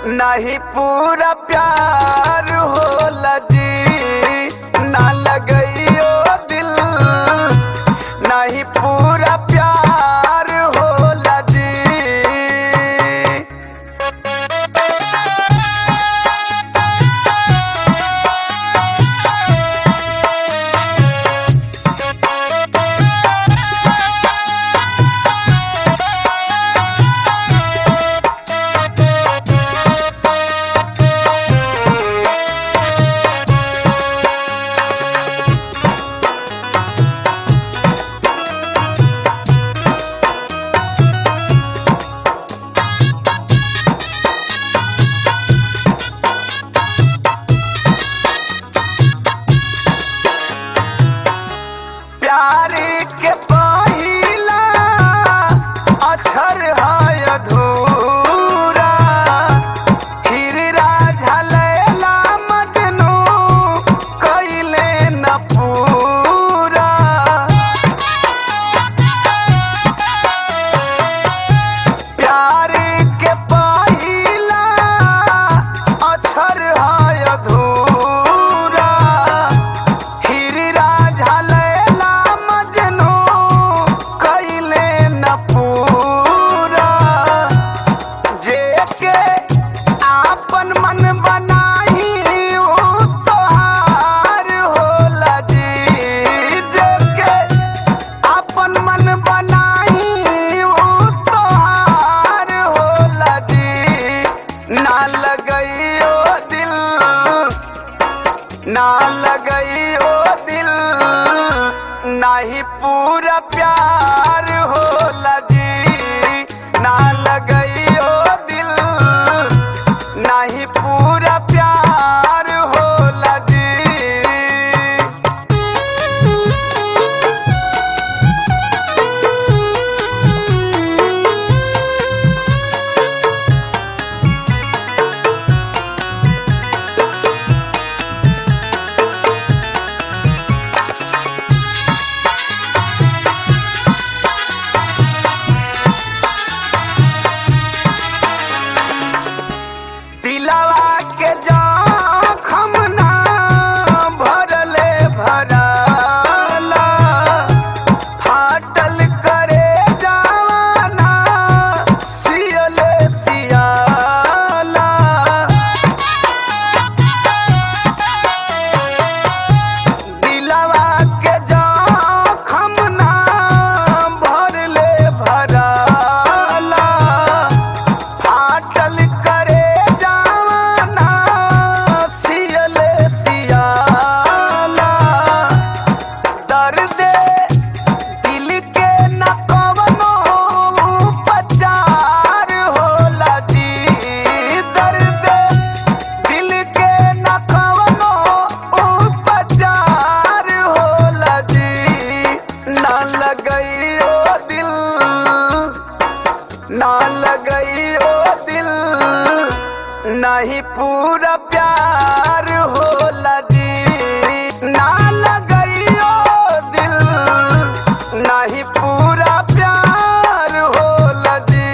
नहीं पूरा प्यार होला जी, ना लगइयो दिल, नहीं पूरा प्यार होला जी। प्यार के पहिला अक्षर है अधूरा, फिर राझा लैला मजनू कइले न पूरा। प्यार के पहिला अक्षर है अधूरा, फिर राझा लैला मजनू कइले न पूरा। जेके आपन मन बनाही उ तोहार होला जी, जेके आपन मन बनाही उ तोहार होला जी। ना लगइयो दिल, ना लगइयो दिल, नहीं पूरा प्यार होला जी, ना लगइयो दिल, नहीं पूरा प्यार होला जी। दिलवा के जखम ना भरले भराला, फाटल करे जवाना सियले सियाला। दिलवा के जखम ना भरले भराला, फाटल करे जवाना सियले सियाला। दर्द दिल के न कवनो उपचार होला जी, दर्द दिल के न कवनो उपचार होला जी। ना लगइयो दिल, ना लगइयो दिल, नहीं पूरा प्यार होला जी। ना लगइयो दिल, नहीं पूरा प्यार होला जी।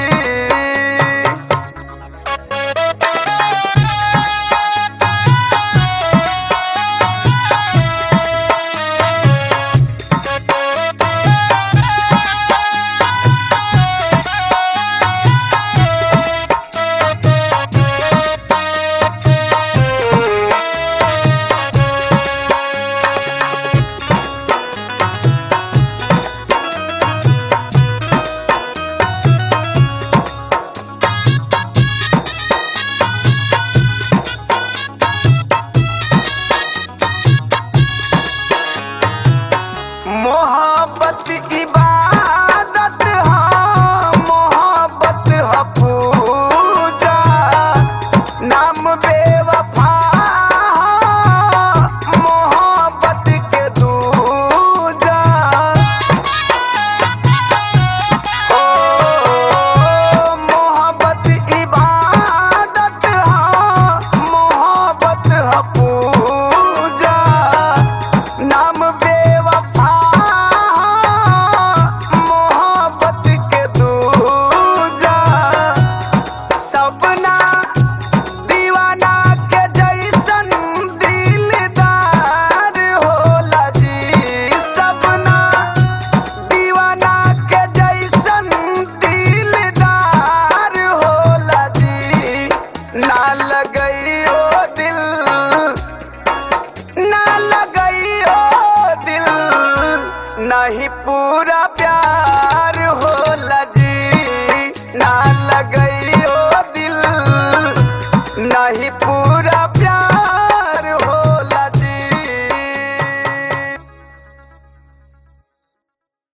नहीं पूछ